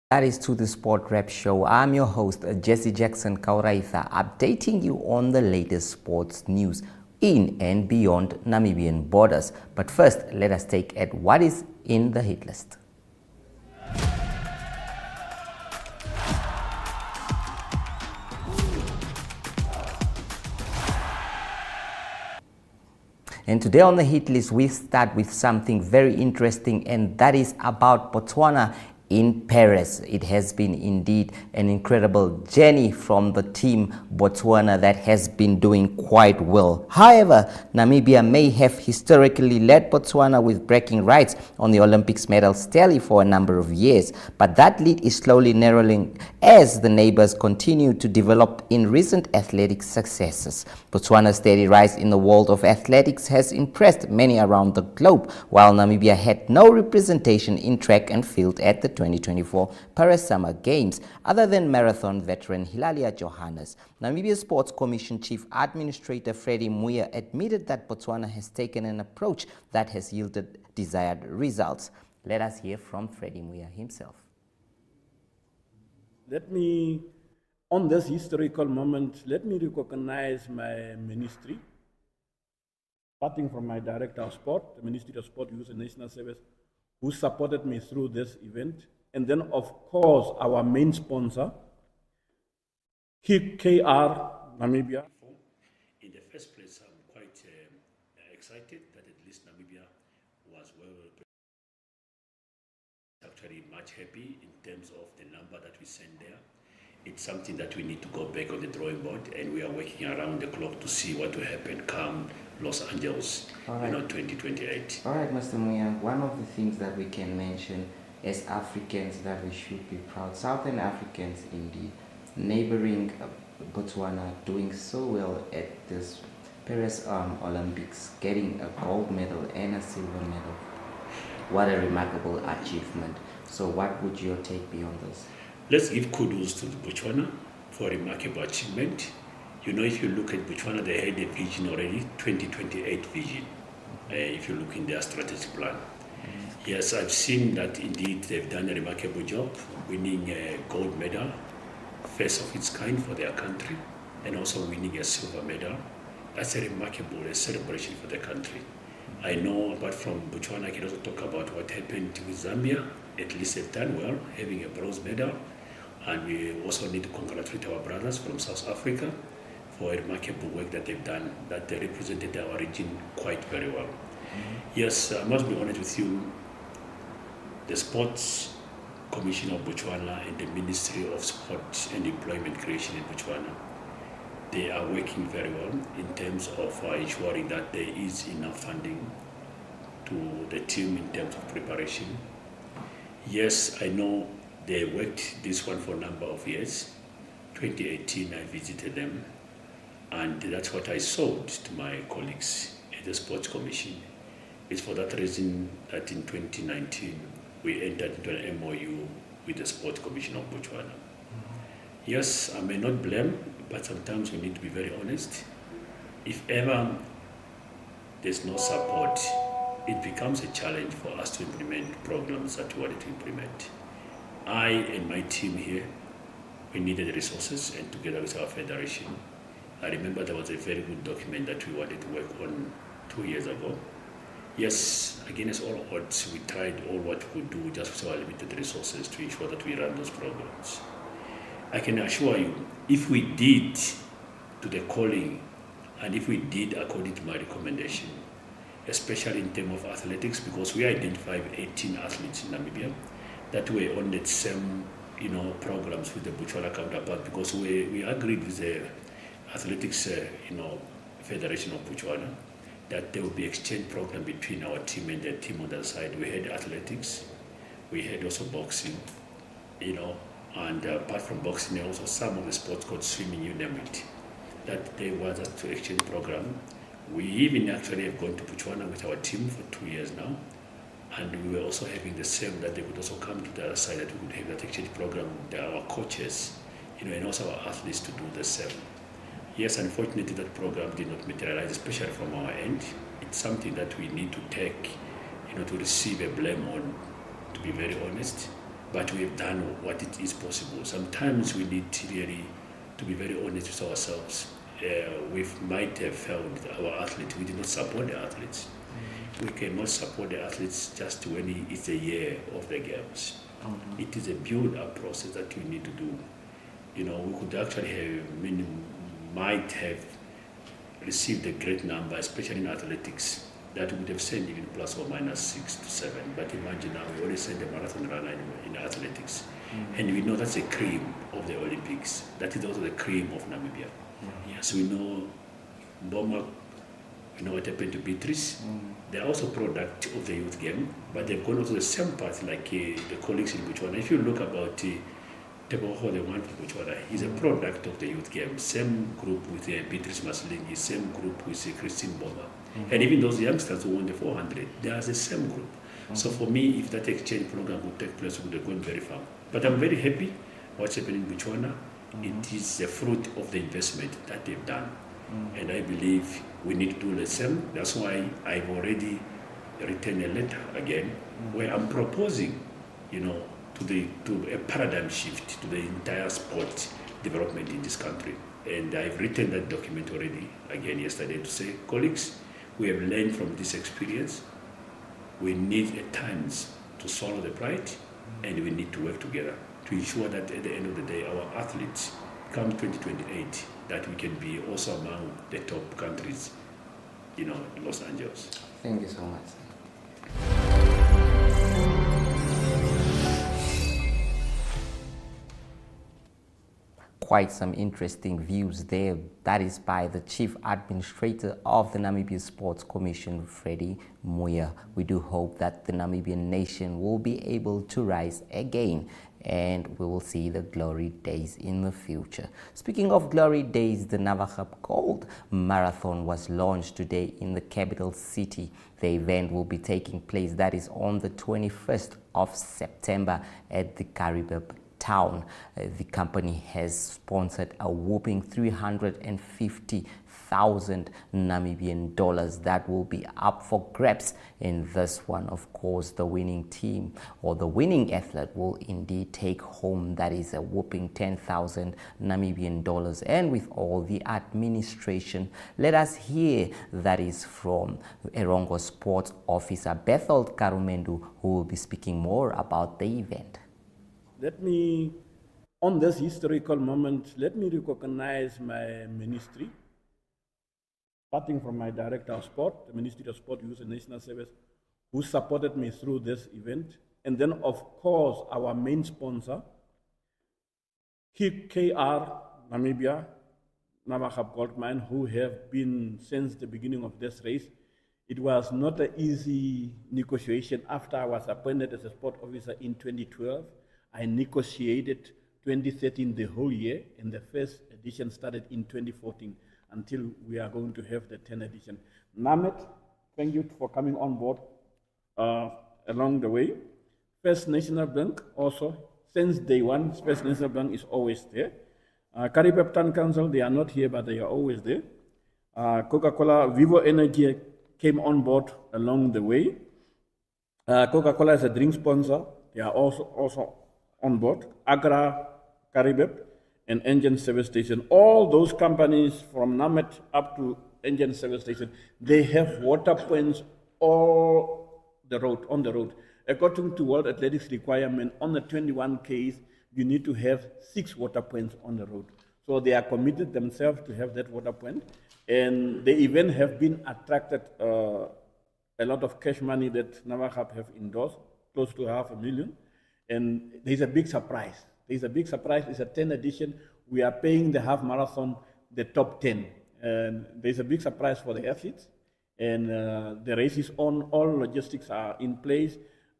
That is To The Sport Rap Show. I'm your host, Jesse Jackson Kauraitha, updating you on the latest sports news in and beyond Namibian borders. But first, let us take at what is in the hit list. And today on the hit list, we start with something very interesting, and that is about Botswana in Paris. It has been indeed an incredible journey from the team Botswana that has been doing quite well. However, Namibia may have historically led Botswana with bragging rights on the Olympics medal tally for a number of years, but that lead is slowly narrowing as the neighbors continue to develop in recent athletic successes. Botswana's steady rise in the world of athletics has impressed many around the globe, while Namibia had no representation in track and field at the 2024 Paris Summer Games, other than marathon veteran Hilalia Johannes. Namibia Sports Commission Chief Administrator Freddie Muya admitted that Botswana has taken an approach that has yielded desired results. Let us hear from Freddie Muya himself. On this historical moment, let me recognize my ministry, starting from my Director of Sport, the Ministry of Sport, Youth and National Service, who supported me through this event. And then, of course, our main sponsor, KR Namibia. In the first place, I'm quite excited that at least Namibia was well represented. Actually much happy in terms of the number that we sent there. It's something that we need to go back on the drawing board, and we are working around the clock to see what will happen come Los Angeles, 2028. All right, Mr. Muya, one of the things that we can mention as Africans that we should be proud, Southern Africans indeed, neighboring Botswana doing so well at this Paris Olympics, getting a gold medal and a silver medal. What a remarkable achievement. So what would your take be on this? Let's give kudos to Botswana for a remarkable achievement. You know, if you look at Botswana, they had a vision already, 2028 vision, if you look in their strategic plan. Yes, I've seen that indeed they've done a remarkable job, winning a gold medal, first of its kind for their country, and also winning a silver medal. That's a remarkable celebration for the country. I know, apart from Botswana, I can also talk about what happened with Zambia. At least they've done well, having a bronze medal. And we also need to congratulate our brothers from South Africa for a remarkable work that they've done, that they represented our region quite very well. Yes, I must be honest with you, the Sports Commission of Botswana and the Ministry of Sport and Employment Creation in Botswana, they are working very well in terms of ensuring that there is enough funding to the team in terms of preparation. Yes, I know they worked this one for a number of years. 2018, I visited them, and that's what I sold to my colleagues at the Sports Commission. It's for that reason that in 2019, we entered into an MOU with the Sports Commission of Botswana. Yes, I may not blame, but sometimes we need to be very honest. If ever there's no support, it becomes a challenge for us to implement programs that we wanted to implement. I and my team here, we needed resources, and together with our federation, I remember there was a very good document that we wanted to work on 2 years ago. Yes, against all odds, we tried all what we could do just with our limited resources to ensure that we run those programs. I can assure you, if we did to the calling, and if we did according to my recommendation, especially in terms of athletics, because we identified 18 athletes in Namibia that were on the same, programs with the Botswana counterpart, because we agreed with the athletics, Federation of Botswana, that there will be exchange program between our team and the team on the other side. We had athletics, we had also boxing, and apart from boxing, also some of the sports called swimming, you name it, that they want us to exchange program. We even actually have gone to Botswana with our team for 2 years now, and we were also having the same, that they would also come to the other side, that we could have that exchange program with our coaches, and also our athletes to do the same. Yes, unfortunately that program did not materialize, especially from our end. It's something that we need to take, to receive a blame on, to be very honest. but we have done what it is possible. Sometimes we need really to be very honest with ourselves. We might have found our athletes, we did not support the athletes. We cannot support the athletes just when it's a year of the games. It is a build-up process that we need to do. You know, we could actually have, might have received a great number, especially in athletics, that would have sent even plus or minus 6 to 7. But imagine now, we only send a marathon runner in athletics. And we know that's the cream of the Olympics. That is also the cream of Namibia. Yes, we know Boma, you know what happened to Beatrice. They're also product of the youth game, but they've gone also the same path like the colleagues in Botswana. If you look about Teboho, the one from Botswana, is a product of the youth game. Same group with Beatrice Maselingi, same group with Christine Boma. And even those youngsters who won the 400, they are the same group. So for me, if that exchange program would take place, we would have gone very far. But I'm very happy what's happening in Botswana. It is the fruit of the investment that they've done. And I believe we need to do the same. That's why I've already written a letter again where I'm proposing, you know, to a paradigm shift to the entire sport development in this country. And I've written that document already again yesterday to say, colleagues, we have learned from this experience. We need at times to swallow the pride, and we need to work together to ensure that at the end of the day, our athletes come 2028, that we can be also among the top countries, you know, in Los Angeles. Thank you so much. Quite some interesting views there. That is by the Chief Administrator of the Namibia Sports Commission, Freddie Muya. We do hope that the Namibian nation will be able to rise again, and we will see the glory days in the future. Speaking of glory days, the Navahab Gold Marathon was launched today in the capital city. The event will be taking place, that is on the 21st of September at the Karibib town. The company has sponsored a whopping 350,000 Namibian dollars that will be up for grabs in this one. Of course, the winning team or the winning athlete will indeed take home, that is a whopping 10,000 Namibian dollars. And with all the administration, let us hear that is from Erongo Sports Officer Berthold Karumendu, who will be speaking more about the event. Let me, on this historical moment, let me recognize my ministry, starting from my Director of Sport, the Ministry of Sport, Youth and National Service, who supported me through this event. And then, of course, our main sponsor, KR Namibia, Navahab Gold Mine, who have been since the beginning of this race. It was not an easy negotiation. After I was appointed as a sport officer in 2012, I negotiated 2013 the whole year, and the first edition started in 2014 until we are going to have the 10th edition. Namet, thank you for coming on board along the way. First National Bank also, since day one, First National Bank is always there. Karibib Town Council, they are not here, but they are always there. Coca-Cola, Vivo Energy came on board along the way. Coca-Cola is a drink sponsor. They are also on board. Agra, Karibib, and Engine Service Station. All those companies from Namet up to Engine Service Station, they have water points all on the road. According to World Athletics requirement, on the 21 Ks, you need to have 6 water points on the road. So they are committed themselves to have that water point. And the event have been attracted a lot of cash money that Navahab have endorsed, close to $500,000. And there's a big surprise. It's a 10th edition. We are paying the half marathon the top 10. And there's a big surprise for the athletes. And the race is on, all logistics are in place.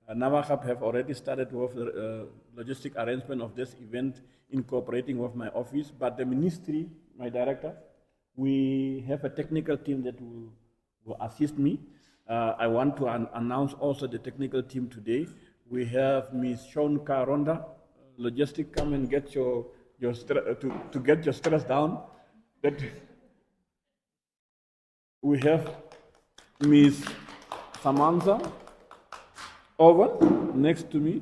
Navahab have already started with the logistic arrangement of this event in cooperating with my office. But the ministry, my director, we have a technical team that will assist me. I want to announce also the technical team today. We have Ms. Sean Karonda, logistic, come and get to get your stress down. We have Ms. Samantha Owen next to me.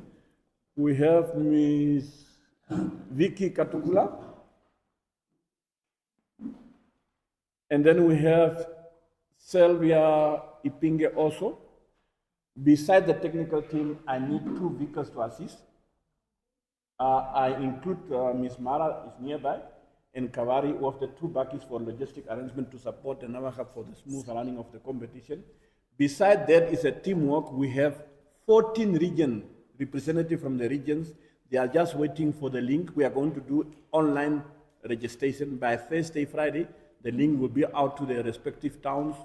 We have Miss Vicky Katukula. And then we have Sylvia Ipinge also. Beside the technical team, I need 2 vehicles to assist. I include Ms. Mara is nearby, and Kavari of the 2 bakis for logistic arrangement to support the Navaja for the smooth running of the competition. Beside that is a teamwork. We have 14 region representatives from the regions. They are just waiting for the link. We are going to do online registration by Thursday, Friday. The link will be out to their respective towns.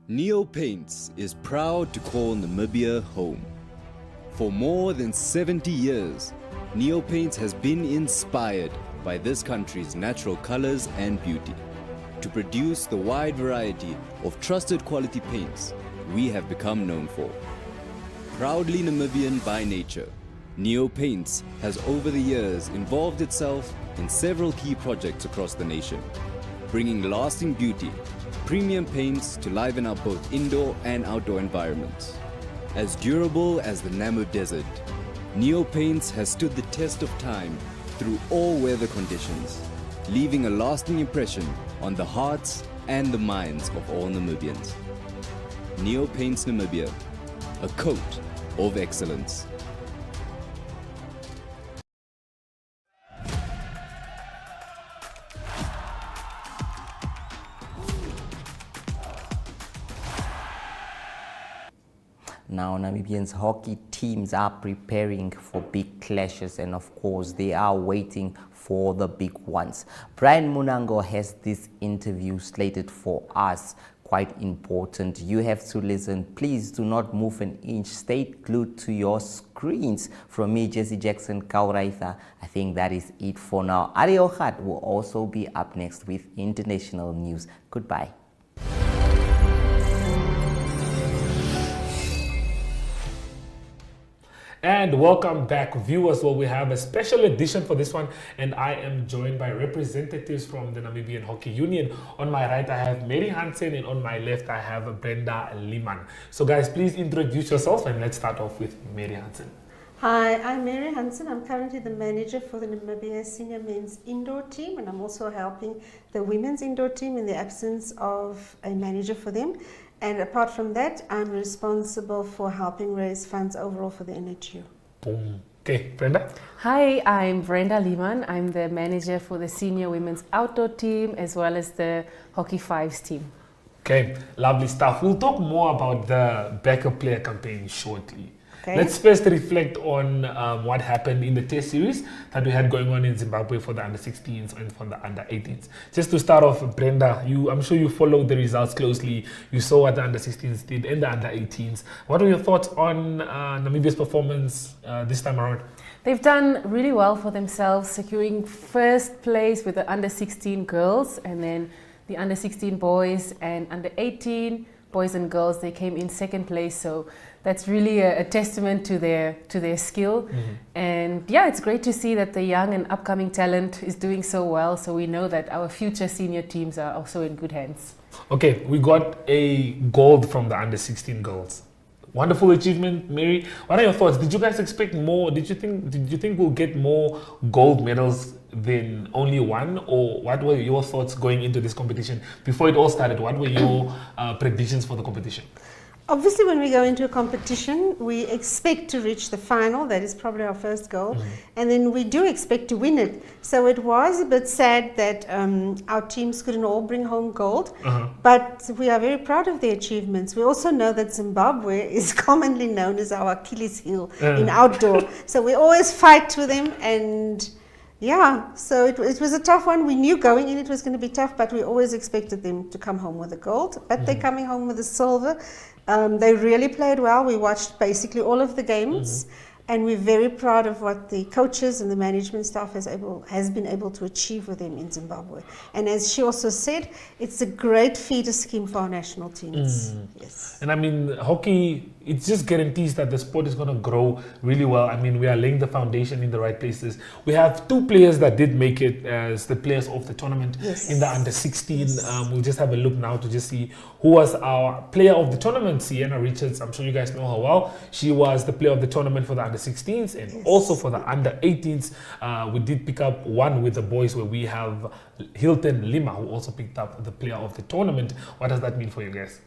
Neo Paints is proud to call Namibia home. For more than 70 years, Neo Paints has been inspired by this country's natural colors and beauty to produce the wide variety of trusted quality paints we have become known for. Proudly Namibian by nature, Neo Paints has over the years involved itself in several key projects across the nation, bringing lasting beauty, premium paints to liven up both indoor and outdoor environments. As durable as the Namib Desert, Neo Paints has stood the test of time through all weather conditions, leaving a lasting impression on the hearts and the minds of all Namibians. Neo Paints Namibia, a coat of excellence. Now, Namibians hockey teams are preparing for big clashes, and of course, they are waiting for the big ones. Brian Munango has this interview slated for us. Quite important. You have to listen. Please do not move an inch. Stay glued to your screens. From me, Jesse Jackson Kauraitha, I think that is it for now. Ario Khat will also be up next with international news. Goodbye. And welcome back, viewers. Well, we have a special edition for this one, and I am joined by representatives from the Namibian Hockey Union. On my right, I have Mary Hansen, and on my left, I have Brenda Liman. So, guys, please introduce yourself, and let's start off with Mary Hansen. Hi, I'm Mary Hansen. I'm currently the manager for the Namibia Senior Men's Indoor Team, and I'm also helping the Women's Indoor Team in the absence of a manager for them. And apart from that, I'm responsible for helping raise funds overall for the NHU. Boom. Okay, Brenda? Hi, I'm Brenda Liman. I'm the manager for the Senior Women's Outdoor Team as well as the Hockey Fives team. Okay, lovely stuff. We'll talk more about the backup player campaign shortly. Okay. Let's first reflect on what happened in the test series that we had going on in Zimbabwe for the under-16s and for the under-18s. Just to start off, Brenda, I'm sure you followed the results closely. You saw what the under-16s did and the under-18s. What are your thoughts on Namibia's performance this time around? They've done really well for themselves, securing first place with the under-16 girls, and then the under-16 boys and under-18 boys and girls, they came in second place. So that's really a testament to their skill. Mm-hmm. And yeah, it's great to see that the young and upcoming talent is doing so well. So we know that our future senior teams are also in good hands. Okay, we got a gold from the under-16 girls. Wonderful achievement, Mary. What are your thoughts? Did you guys expect more? Did you think we'll get more gold medals than only one? Or what were your thoughts going into this competition? Before it all started, what were your predictions for the competition? Obviously, when we go into a competition, we expect to reach the final. That is probably our first goal. Mm-hmm. And then we do expect to win it. So it was a bit sad that our teams couldn't all bring home gold. Uh-huh. But we are very proud of their achievements. We also know that Zimbabwe is commonly known as our Achilles heel in outdoor. So we always fight with them. And yeah, so it was a tough one. We knew going in it was going to be tough, but we always expected them to come home with the gold. But they're coming home with the silver. They really played well. We watched basically all of the games, and we're very proud of what the coaches and the management staff has been able to achieve with them in Zimbabwe. And as she also said, it's a great feeder scheme for our national teams. Yes. And I mean, hockey, it just guarantees that the sport is going to grow really well. I mean, we are laying the foundation in the right places. We have two players that did make it as the players of the tournament in the under-16. Yes. We'll just have a look now to just see who was our player of the tournament. Sienna Richards, I'm sure you guys know her well. She was the player of the tournament for the under under 16s and also for the under 18s. We did pick up one with the boys where we have Hilton Lima, who also picked up the player of the tournament. What does that mean for you guys?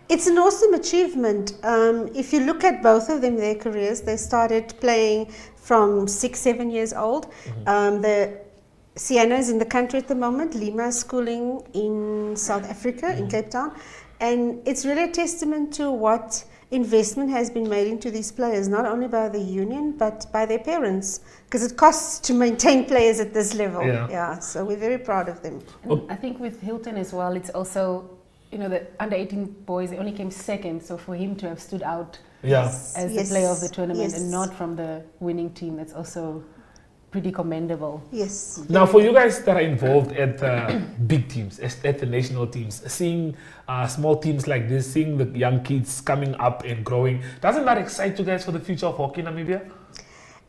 It's an awesome achievement. If you look at both of them, their careers, they started playing from 6, 7 years old. The Sienna is in the country at the moment. Lima is schooling in South Africa, in Cape Town. And it's really a testament to what investment has been made into these players, not only by the union, but by their parents, because it costs to maintain players at this level. Yeah. So we're very proud of them. And I think with Hilton as well, it's also, you know, the under 18 boys, they only came second. So for him to have stood out as the player of the tournament and not from the winning team, that's also pretty commendable. Yes. Now, for you guys that are involved at the big teams, at the national teams, seeing small teams like this, seeing the young kids coming up and growing, doesn't that excite you guys for the future of hockey in Namibia?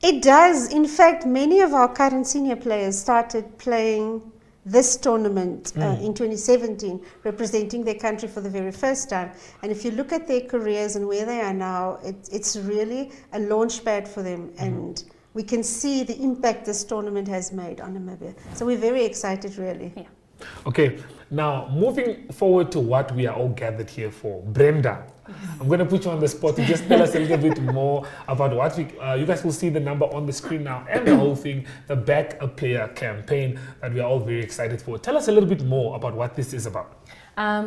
It does. In fact, many of our current senior players started playing this tournament in 2017, representing their country for the very first time. And if you look at their careers and where they are now, it's really a launch pad for them. And we can see the impact this tournament has made on Namibia. So we're very excited, really. Yeah. Okay, now moving forward to what we are all gathered here for. Brenda, I'm going to put you on the spot to just tell us a little bit more about what you guys will see the number on the screen now and the whole thing, the Back a Player campaign that we are all very excited for. Tell us a little bit more about what this is about.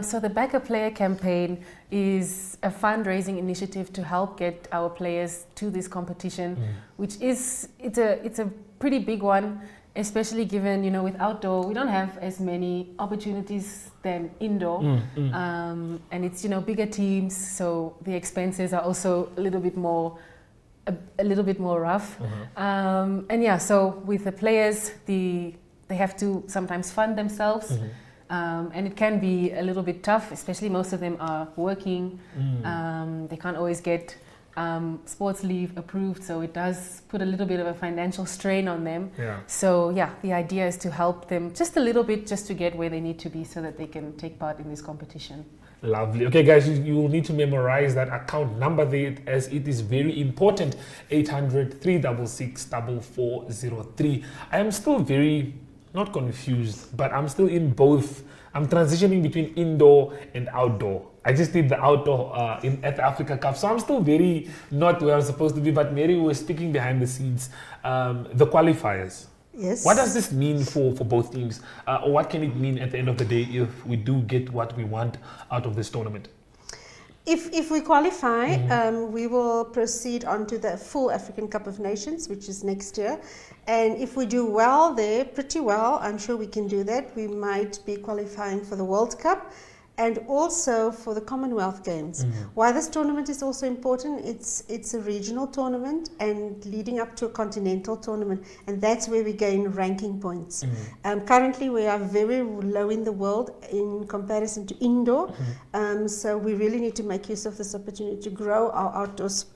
So the Back a Player campaign is a fundraising initiative to help get our players to this competition, which is it's a pretty big one, especially given, you know, with outdoor we don't have as many opportunities than indoor, and it's, you know, bigger teams, so the expenses are also a little bit more rough, and yeah, so with the players, they have to sometimes fund themselves. And it can be a little bit tough, especially most of them are working. They can't always get sports leave approved, so it does put a little bit of a financial strain on them. So yeah, the idea is to help them just a little bit, just to get where they need to be so that they can take part in this competition. Lovely. Okay, guys, you will need to memorize that account number there, as it is very important. 800-366-4403. I am still very not confused, but I'm still in both. I'm transitioning between indoor and outdoor. I just did the outdoor at the Africa Cup, so I'm still very not where I'm supposed to be. But Mary was speaking behind the scenes. The qualifiers. Yes. What does this mean for both teams? Or what can it mean at the end of the day if we do get what we want out of this tournament? If we qualify, we will proceed on to the full African Cup of Nations, which is next year. And if we do well there, pretty well, I'm sure we can do that, we might be qualifying for the World Cup and also for the Commonwealth Games. Why this tournament is also important, it's a regional tournament and leading up to a continental tournament, and that's where we gain ranking points. Currently we are very low in the world in comparison to indoor, so we really need to make use of this opportunity to grow our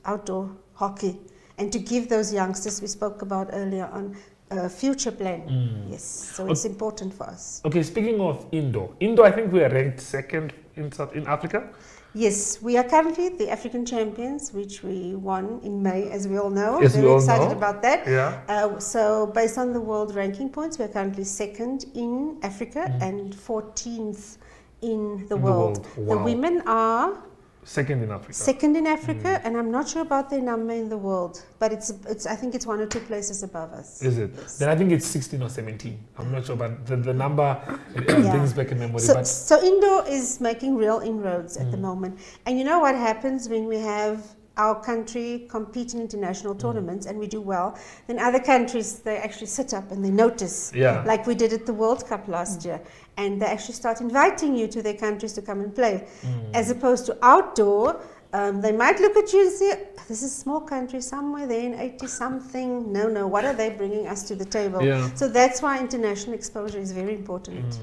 outdoor hockey and to give those youngsters we spoke about earlier on a future plan. Yes, so it's important for us. Okay, speaking of indoor, I think we are ranked second in Africa. Yes, we are currently the African champions, which we won in May, as we all know. Yes, very we all excited know. about that. Yeah. So based on the world ranking points, we are currently second in Africa and 14th in the world. Wow. The women are Second in Africa. second in Africa, and I'm not sure about their number in the world, but it's I think it's 1 or 2 places above us. Is it? Yes. Then I think it's 16 or 17. I'm not sure, but the number brings back a memory. So indoor is making real inroads at the moment. And you know what happens when we have our country compete in international tournaments and we do well, then other countries, they actually sit up and they notice, like we did at the World Cup last year, and they actually start inviting you to their countries to come and play. As opposed to outdoor, they might look at you and say, this is a small country somewhere there in 80-something. No, what are they bringing us to the table? So that's why international exposure is very important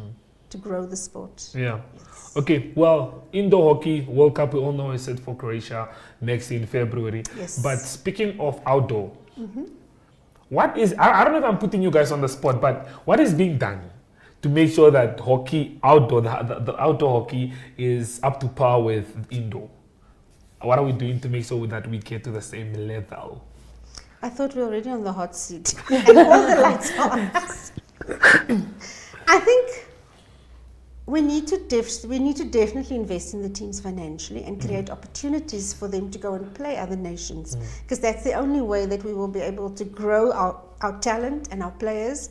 to grow the sport. Yes. Okay, well, indoor hockey, World Cup, we all know is set for Croatia next in February. Yes. But speaking of outdoor, what is, I don't know if I'm putting you guys on the spot, but what is being done to make sure that hockey outdoor, the outdoor hockey is up to par with indoor? What are we doing to make sure that we get to the same level? I thought we were already on the hot seat and all the lights are on us. I think we need to definitely invest in the teams financially and create opportunities for them to go and play other nations, because that's the only way that we will be able to grow our talent and our players.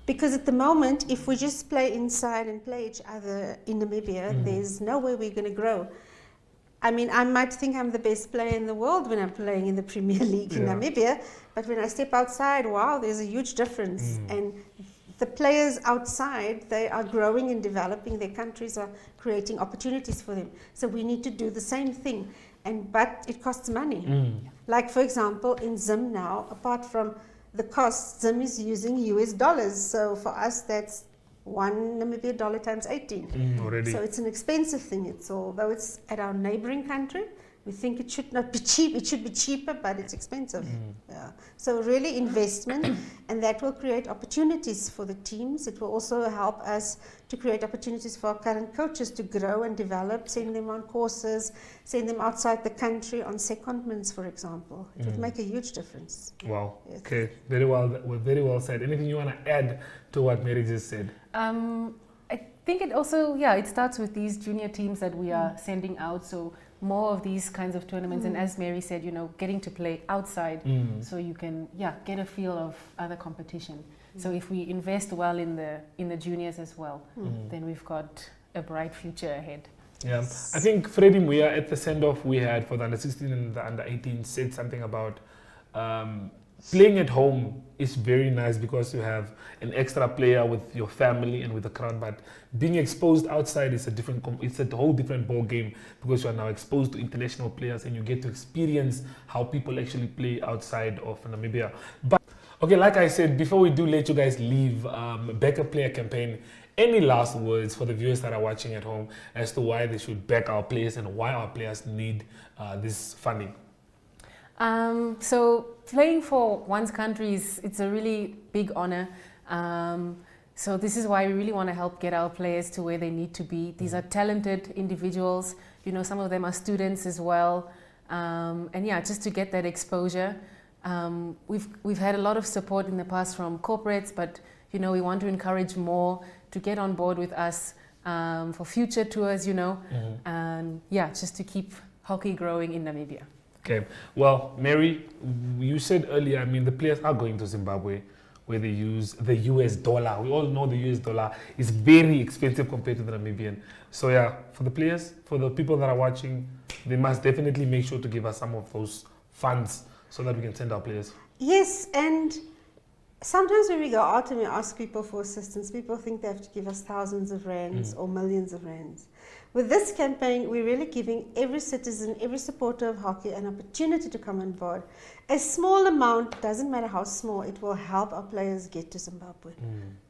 Because at the moment, if we just play inside and play each other in Namibia, there's no way we're going to grow. I mean, I might think I'm the best player in the world when I'm playing in the Premier League in Namibia, but when I step outside, wow, there's a huge difference. And the players outside, they are growing and developing. Their countries are creating opportunities for them. So we need to do the same thing. But it costs money. Like, for example, in Zim now, apart from the cost, Zim is using US dollars. So for us, that's one Namibia dollar times 18. Already. So it's an expensive thing. Although it's at our neighboring country, we think it should not be cheap. It should be cheaper, but it's expensive. Yeah. So really investment, and that will create opportunities for the teams. It will also help us to create opportunities for our current coaches to grow and develop, send them on courses, send them outside the country on secondments, for example. It would make a huge difference. Wow. Yes. Okay. Very well said. Anything you want to add to what Mary just said? I think it also, it starts with these junior teams that we are sending out. So more of these kinds of tournaments, and as Mary said, getting to play outside, so you can get a feel of other competition. So if we invest well in the juniors as well, then we've got a bright future ahead. Yeah, I think Freddie Muya at the send-off we had for the under-16 and the under-18 said something about playing at home is very nice because you have an extra player with your family and with the crowd, but being exposed outside is it's a whole different ball game, because you are now exposed to international players and you get to experience how people actually play outside of Namibia. But okay, like I said, before we do let you guys leave, back a player campaign, any last words for the viewers that are watching at home as to why they should back our players and why our players need this funding? So playing for one's country it's a really big honor. So this is why we really want to help get our players to where they need to be. These are talented individuals. Some of them are students as well. And just to get that exposure. We've had a lot of support in the past from corporates, but we want to encourage more to get on board with us for future tours, and just to keep hockey growing in Namibia. Okay, well, Mary, you said earlier, the players are going to Zimbabwe where they use the US dollar. We all know the US dollar is very expensive compared to the Namibian. So for the players, for the people that are watching, they must definitely make sure to give us some of those funds so that we can send our players. Yes, and sometimes when we go out and we ask people for assistance, people think they have to give us thousands of rands or millions of rands. With this campaign, we're really giving every citizen, every supporter of hockey an opportunity to come on board. A small amount, doesn't matter how small, it will help our players get to Zimbabwe.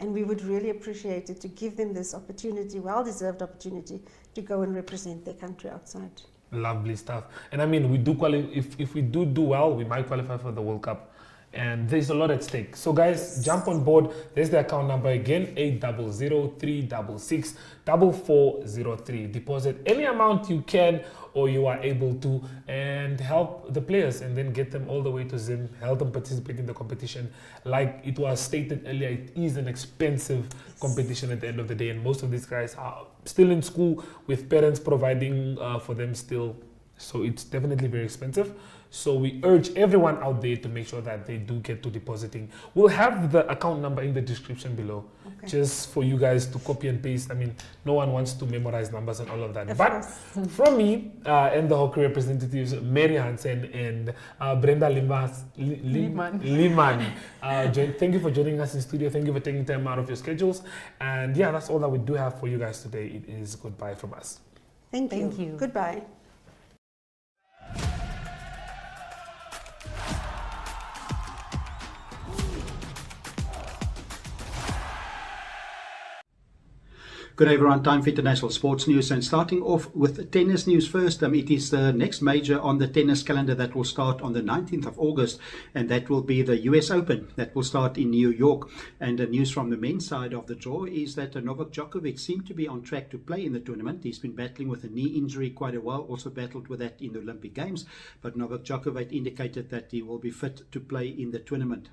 And we would really appreciate it to give them this opportunity, well-deserved opportunity, to go and represent their country outside. Lovely stuff. And we do if we do well, we might qualify for the World Cup. And there's a lot at stake. So guys, jump on board. There's the account number again, 800-366-4403. Deposit any amount you can or you are able to, and help the players and then get them all the way to Zim, help them participate in the competition. Like it was stated earlier, it is an expensive competition at the end of the day, and most of these guys are still in school with parents providing for them still. So it's definitely very expensive. So we urge everyone out there to make sure that they do get to depositing. We'll have the account number in the description below, just for you guys to copy and paste. No one wants to memorize numbers and all of that. But from me and the hockey representatives, Mary Hansen and Brenda Liman, thank you for joining us in studio. Thank you for taking time out of your schedules. And that's all that we do have for you guys today. It is goodbye from us. Thank you. Goodbye. Good day everyone, time for international sports news, and starting off with tennis news first. It is the next major on the tennis calendar that will start on the 19th of August, and that will be the US Open that will start in New York. And the news from the men's side of the draw is that Novak Djokovic seemed to be on track to play in the tournament. He's been battling with a knee injury quite a while, also battled with that in the Olympic Games, but Novak Djokovic indicated that he will be fit to play in the tournament.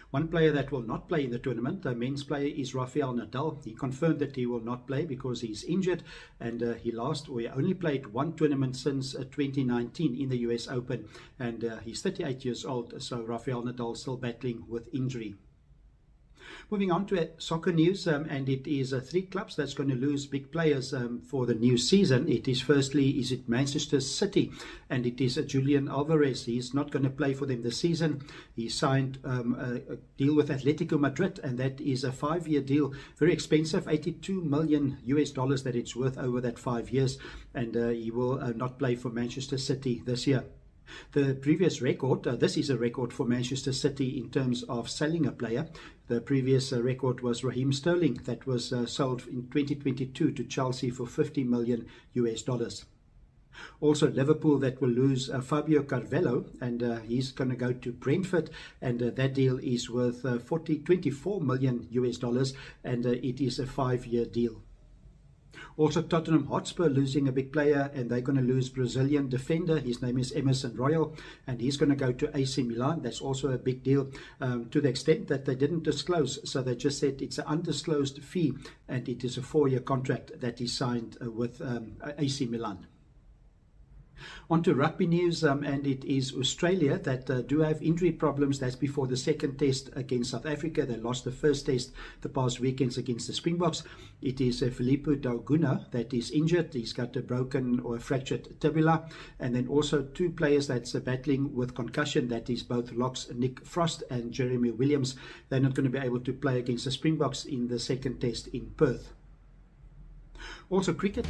One player that will not play in the tournament, the men's player, is Rafael Nadal. He confirmed that he will not play because he's injured, and he only played one tournament since 2019 in the US Open, and he's 38 years old, so Rafael Nadal still battling with injury. Moving on to soccer news, and it is three clubs that's going to lose big players for the new season. It is firstly, Manchester City, and it is Julian Alvarez. He's not going to play for them this season. He signed a deal with Atletico Madrid, and that is a 5-year deal, very expensive, $82 million that it's worth over that 5 years, and he will not play for Manchester City this year. The previous record, this is a record for Manchester City in terms of selling a player. The previous record was Raheem Sterling, that was sold in 2022 to Chelsea for $50 million. Also, Liverpool that will lose Fabio Carvalho, and he's going to go to Brentford, and that deal is worth $24 million, and it is a 5-year deal. Also, Tottenham Hotspur losing a big player, and they're going to lose Brazilian defender. His name is Emerson Royal, and he's going to go to AC Milan. That's also a big deal, to the extent that they didn't disclose. So they just said it's an undisclosed fee, and it is a 4-year contract that he signed with AC Milan. On to rugby news, and it is Australia that do have injury problems. That's before the second test against South Africa. They lost the first test the past weekends against the Springboks. It is Filipe Dauguna that is injured. He's got a broken or a fractured tibia, and then also 2 players that's battling with concussion. That is both locks Nick Frost and Jeremy Williams. They're not going to be able to play against the Springboks in the second test in Perth. Also cricket.